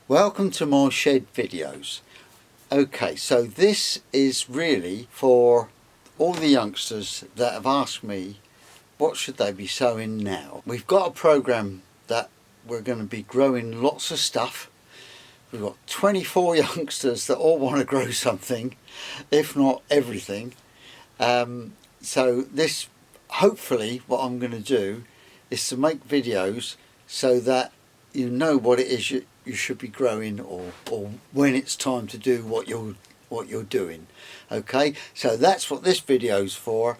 Welcome to my shed videos. Okay, so this is really for all the youngsters that have asked me what should they be sowing now. We've got a program that we're going to be growing lots of stuff. We've got 24 youngsters that all want to grow something, if not everything. So this, hopefully what I'm going to do is to make videos so that you know what it is you should be growing, or when it's time to do what you're doing. Okay, so that's what this video's for.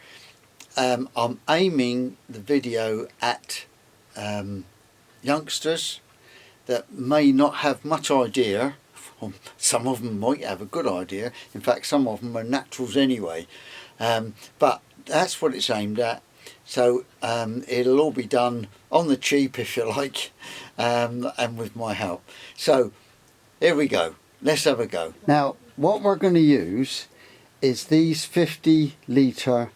I'm aiming the video at youngsters that may not have much idea. Some of them might have a good idea. In fact, some of them are naturals anyway. But that's what it's aimed at. So it'll all be done on the cheap, if you like, and with my help. So here we go. Let's have a go. Now, what we're going to use is these 50 litre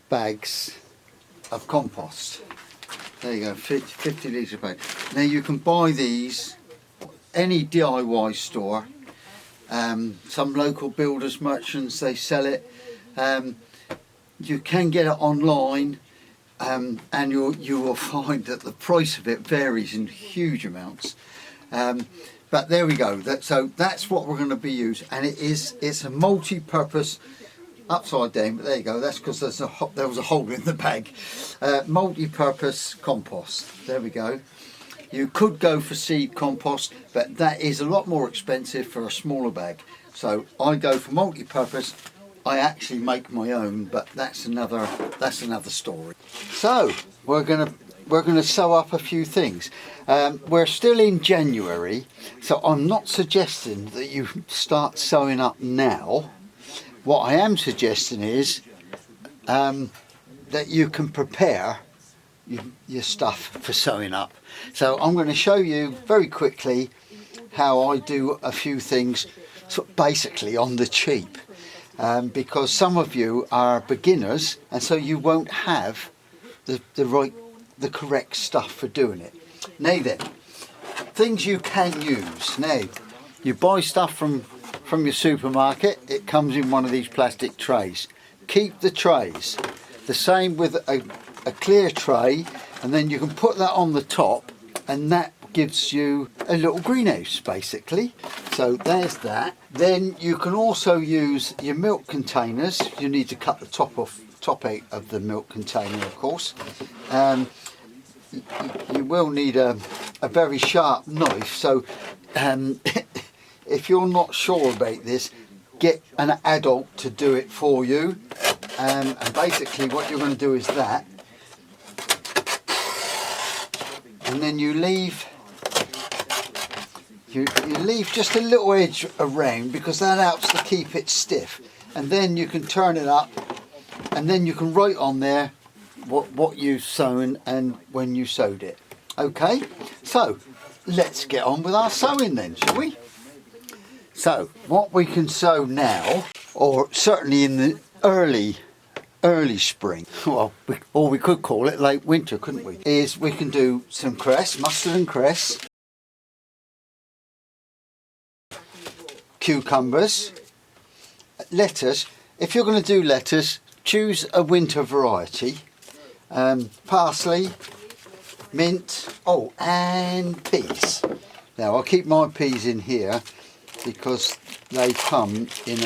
bags of compost. There you go, 50 litre bag. Now you can buy these any DIY store. Some local builders merchants, they sell it. You can get it online. And you will find that the price of it varies in huge amounts, but there we go. So that's what we're going to be using, and it's a multi-purpose, upside down, but there you go, that's because there was a hole in the bag. Multi-purpose compost, there we go. You could go for seed compost, but that is a lot more expensive for a smaller bag, so I go for multi-purpose. I actually make my own, but that's another story. So we're gonna sow up a few things. We're still in January, so I'm not suggesting that you start sowing up now. What I am suggesting is that you can prepare your stuff for sowing up. So I'm going to show you very quickly how I do a few things, sort of basically on the cheap. Because some of you are beginners, and so you won't have the correct stuff for doing it. Now then, things you can use. Now, you buy stuff from your supermarket. It comes in one of these plastic trays. Keep the trays. The same with a clear tray, and then you can put that on the top, and that gives you a little greenhouse basically. So there's that. Then you can also use your milk containers. You need to cut the top out of the milk container, of course. You will need a very sharp knife, so if you're not sure about this, get an adult to do it for you. And basically what you're going to do is that, and then you leave just a little edge around, because that helps to keep it stiff, and then you can turn it up, and then you can write on there what you've sown and when you sowed it. Okay, so let's get on with our sowing then, shall we? So what we can sow now, or certainly in the early spring, well, or we could call it late winter, couldn't we, is we can do some cress, mustard and cress, cucumbers, lettuce. If you're going to do lettuce, choose a winter variety. Parsley, mint, and peas. Now I'll keep my peas in here because they come in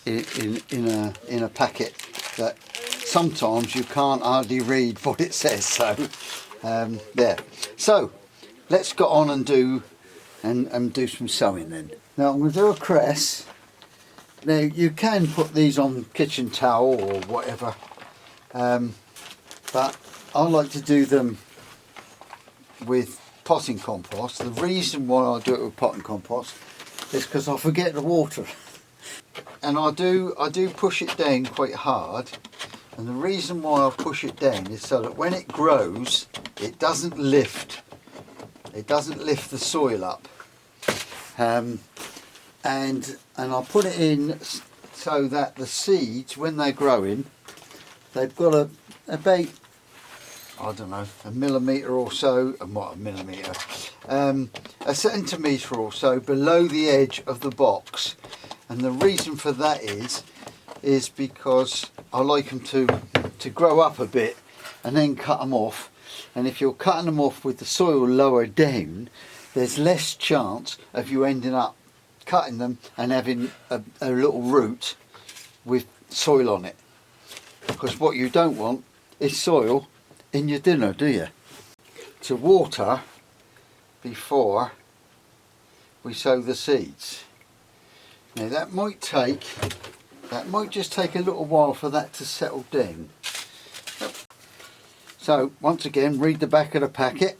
a packet that sometimes you can't hardly read what it says. So there. So let's go on and do some sowing then. Now I'm going to do a cress. Now you can put these on kitchen towel or whatever, but I like to do them with potting compost. The reason why I do it with potting compost is because I forget the water, and I do push it down quite hard. And the reason why I push it down is so that when it grows, it doesn't lift. It doesn't lift the soil up. And I'll put it in so that the seeds, when they're growing, they've got about, I don't know, a millimetre or so, and what, a millimetre, a centimetre or so below the edge of the box, and the reason for that is because I like them to grow up a bit and then cut them off. And if you're cutting them off with the soil lower down, there's less chance of you ending up cutting them and having a little root with soil on it, because what you don't want is soil in your dinner, do you? To water before we sow the seeds. Now that might just take a little while for that to settle down. So once again, read the back of the packet.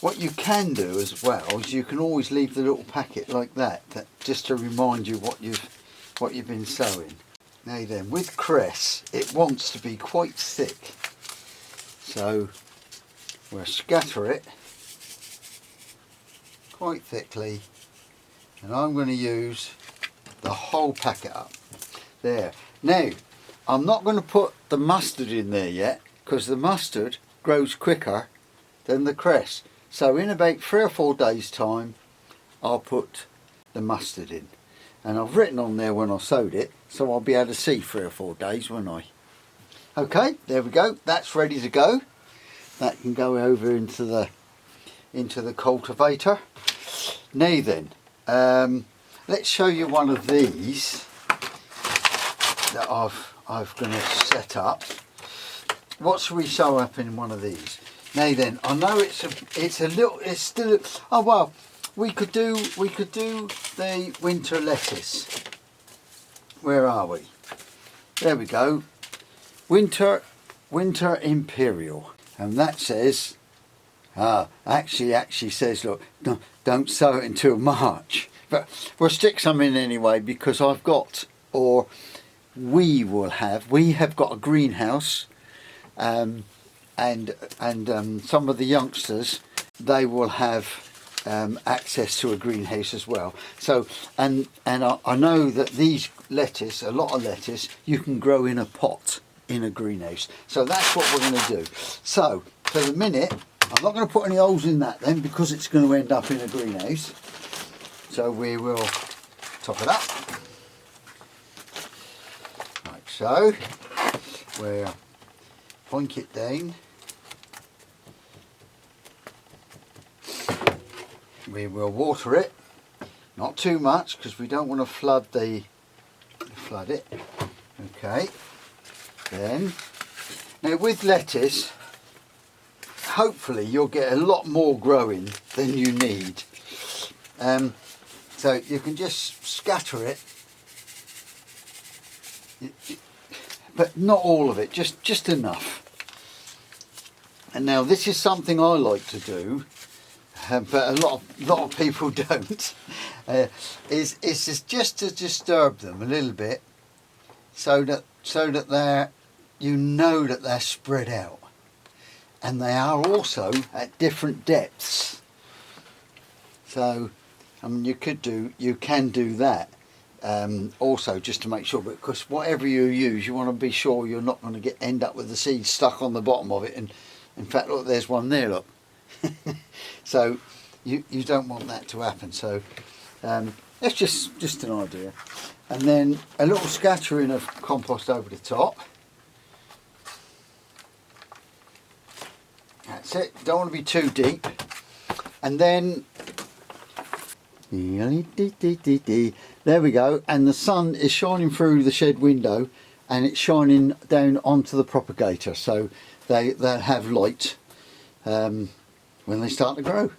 What you can do as well is you can always leave the little packet like that just to remind you what you've been sowing. Now then, with cress, it wants to be quite thick, so we'll scatter it quite thickly, and I'm going to use the whole packet up there. Now, I'm not going to put the mustard in there yet, because the mustard grows quicker than the cress. So in about 3 or 4 days time, I'll put the mustard in. And I've written on there when I sowed it, so I'll be able to see 3 or 4 days, won't I? Okay, there we go. That's ready to go. That can go over into the cultivator. Now then, let's show you one of these that I've going to set up. What should we sow up in one of these? Now then, I know it's still, oh well, we could do the winter lettuce. Where are we? There we go. Winter Imperial, and that says, actually says, look, no, don't sow it until March. But we'll stick some in anyway, because I've got, or we have got a greenhouse. And some of the youngsters, they will have access to a greenhouse as well. So and I know that these lettuce, a lot of lettuce, you can grow in a pot in a greenhouse. So that's what we're going to do. So for the minute, I'm not going to put any holes in that then, because it's going to end up in a greenhouse. So we will top it up like so. We'll point it down. We will water it, not too much, because we don't want to flood it. Okay. Then, now with lettuce, hopefully you'll get a lot more growing than you need. So you can just scatter it, but not all of it, just enough. And now this is something I like to do, but a lot of people don't. Is just to disturb them a little bit, so that they're, you know, that they're spread out, and they are also at different depths. So, I mean, you can do that also, just to make sure, because whatever you use, you want to be sure you're not going to end up with the seeds stuck on the bottom of it. And in fact, look, there's one there, look. So you don't want that to happen. So that's just an idea. And then a little scattering of compost over the top. That's it. Don't want to be too deep. And then there we go. And the sun is shining through the shed window, and it's shining down onto the propagator, so they'll have light when they start to grow.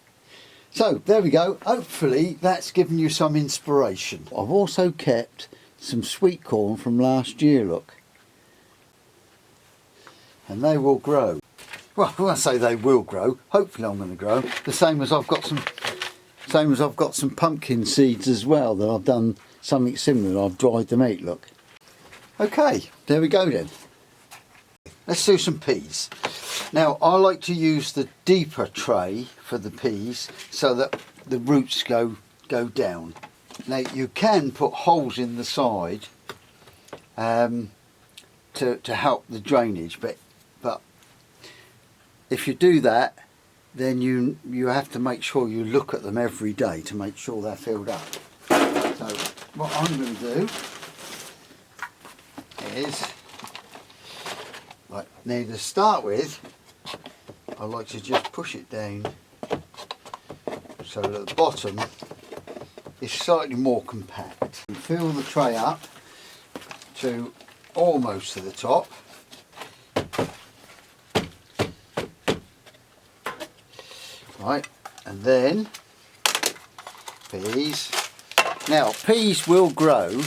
So there we go. Hopefully that's given you some inspiration. I've also kept some sweet corn from last year, look, and they will grow. Well, when I say they will grow, hopefully I'm going to grow. The same as I've got some pumpkin seeds as well, that I've done something similar. I've dried them out, look. Okay, there we go then. Let's do some peas. Now, I like to use the deeper tray for the peas, so that the roots go down. Now, you can put holes in the side to help the drainage, but if you do that, then you have to make sure you look at them every day to make sure they're filled up. So what I'm going to do is, right, now to start with, I like to just push it down so that the bottom is slightly more compact. Fill the tray up to almost to the top. Right, and then peas. Now peas will grow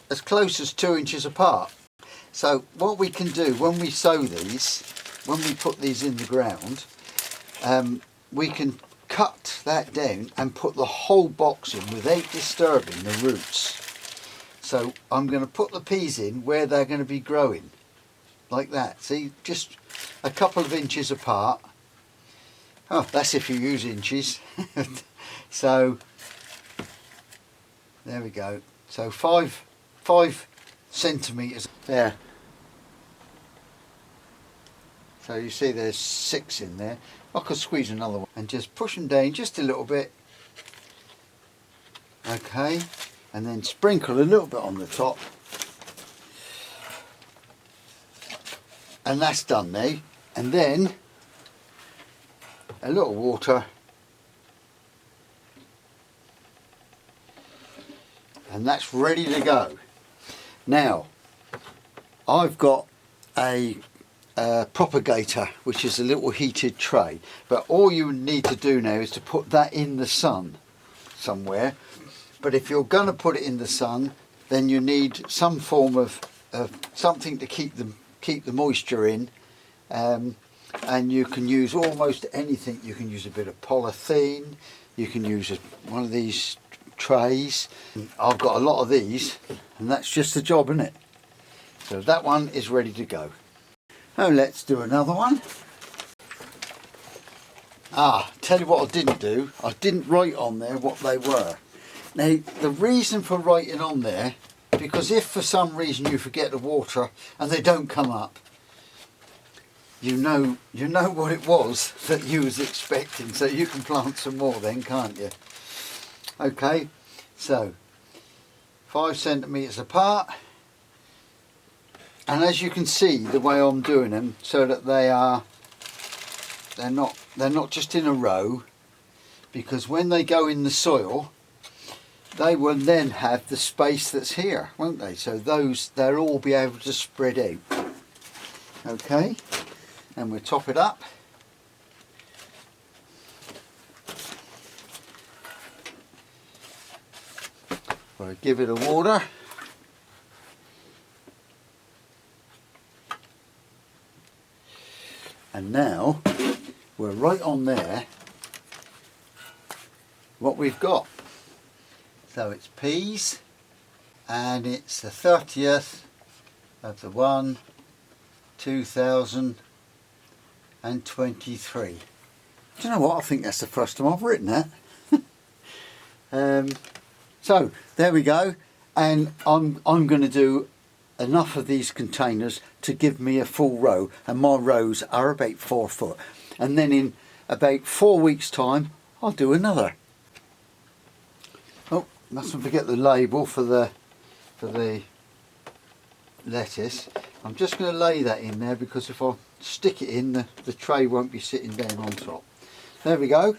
as close as 2 inches apart. So what we can do when we sow these, when we put these in the ground, we can cut that down and put the whole box in without disturbing the roots. So I'm going to put the peas in where they're going to be growing, like that. See, just a couple of inches apart. Oh, that's if you use inches. So there we go. So five centimetres there. So you see there's 6 in there. I could squeeze another one and just push them down just a little bit. Okay, and then sprinkle a little bit on the top. And that's done now. And then a little water, and that's ready to go. Now I've got a propagator, which is a little heated tray, but all you need to do now is to put that in the sun somewhere. But if you're going to put it in the sun, then you need some form of something to keep the moisture in. And you can use almost anything. You can use a bit of polythene, you can use one of these trays. I've got a lot of these, and that's just the job, isn't it? So that one is ready to go. Now let's do another one. Tell you what I didn't do, I didn't write on there what they were. Now the reason for writing on there, because if for some reason you forget to water and they don't come up, you know what it was that you was expecting, so you can plant some more then, can't you? Okay, so 5 centimetres apart, and as you can see the way I'm doing them, so that they're not just in a row, because when they go in the soil they will then have the space that's here, won't they? So they'll all be able to spread out. Okay. And we'll top it up. We'll give it a water. And now we're right on there what we've got. So it's peas, and it's the 30th of the 1, 2023. Do you know what? I think that's the first time I've written that. So there we go, and I'm going to do enough of these containers to give me a full row, and my rows are about 4 foot, and then in about 4 weeks time I'll do another. Oh, mustn't forget the label for the lettuce. I'm just going to lay that in there, because if I stick it in, the tray won't be sitting down on top. There we go.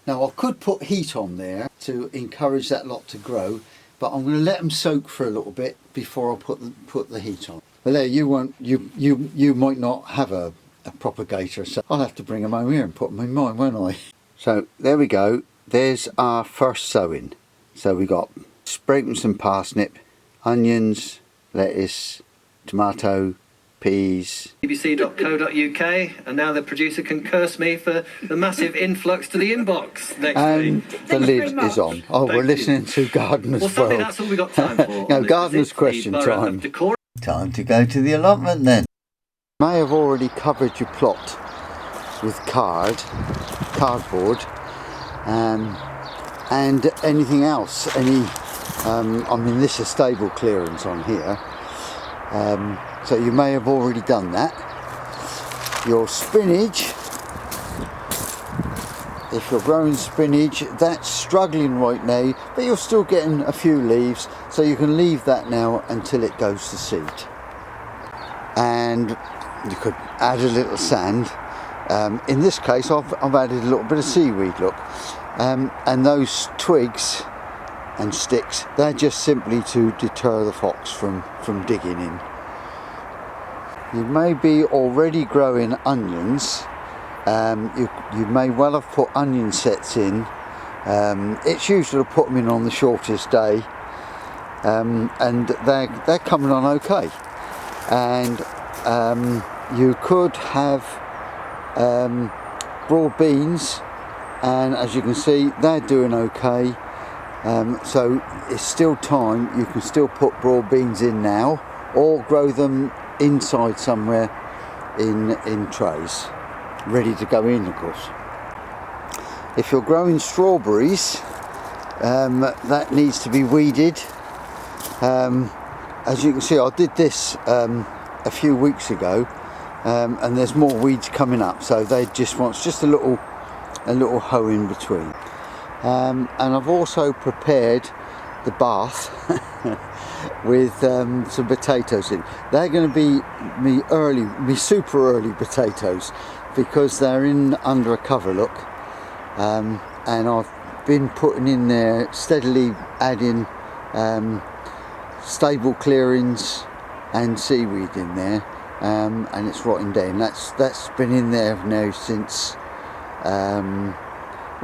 Now I could put heat on there to encourage that lot to grow, but I'm going to let them soak for a little bit before I put the heat on. But there, you might not have a propagator, so I'll have to bring them home here and put them in mine, won't I? So there we go. There's our first sowing. So we got sprinkles and parsnip, onions, lettuce, tomato, peas. bbc.co.uk, and now the producer can curse me for the massive influx to the inbox next and week. the lid is on. Oh, we're listening to Gardener's Well, sadly, World. that's all we got time for. No, Gardener's question time. Time to go to the allotment then. You may have already covered your plot with cardboard, and anything else. I mean, this is stable clearance on here. So you may have already done that. Your spinach, if you're growing spinach, that's struggling right now, but you're still getting a few leaves, so you can leave that now until it goes to seed. And you could add a little sand. In this case, I've added a little bit of seaweed, look. And those twigs and sticks, they're just simply to deter the fox from digging in. You may be already growing onions. You may well have put onion sets in. It's usual to put them in on the shortest day, and they're coming on okay. And you could have broad beans, and as you can see, they're doing okay. So it's still time. You can still put broad beans in now, or grow them inside somewhere in trays, ready to go in, of course. If you're growing strawberries, that needs to be weeded. As you can see, I did this a few weeks ago, and there's more weeds coming up, so they just want just a little hoe in between. And I've also prepared the bath with some potatoes in. They're going to be me super early potatoes, because they're in under a cover, look. And I've been putting in there, steadily adding stable clearings and seaweed in there, and it's rotting down. That's been in there now since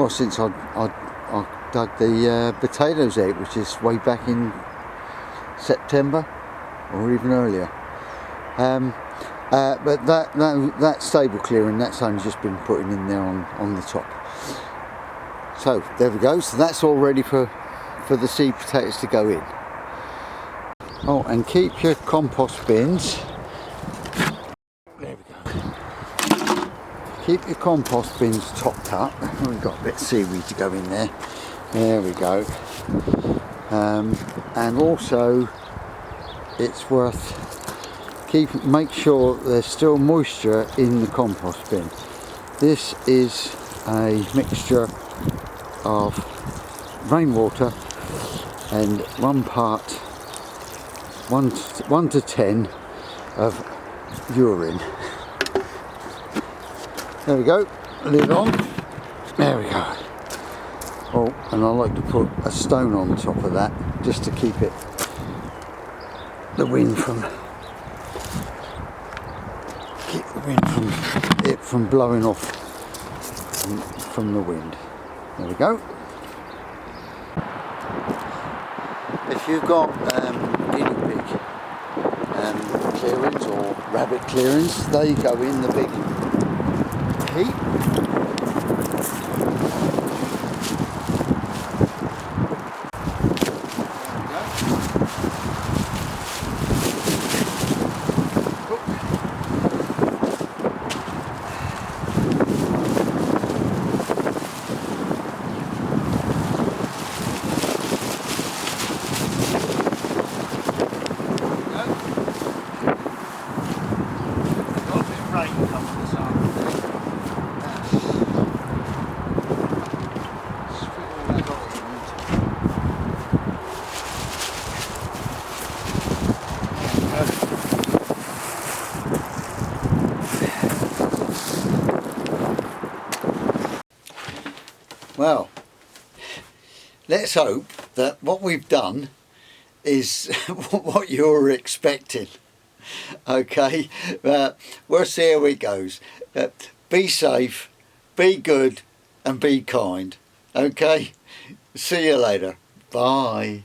since I dug the potatoes out, which is way back in September or even earlier. But that stable clearing, that's only just been putting in there on the top. So there we go. So that's all ready for the seed potatoes to go in. Oh, and keep your compost bins. There we go. Keep your compost bins topped up. We've got a bit of seaweed to go in there. There we go. And also, it's worth make sure there's still moisture in the compost bin. This is a mixture of rainwater and 1 to 10 of urine. There we go, lid on. There we go. Oh, and I like to put a stone on top of that just to keep the wind from blowing off from the wind. There we go. If you've got guinea pig clearings or rabbit clearings, they go in the big heap. Well, let's hope that what we've done is what you're expecting. Okay, we'll see how it goes. Be safe, be good, and be kind. Okay, see you later. Bye.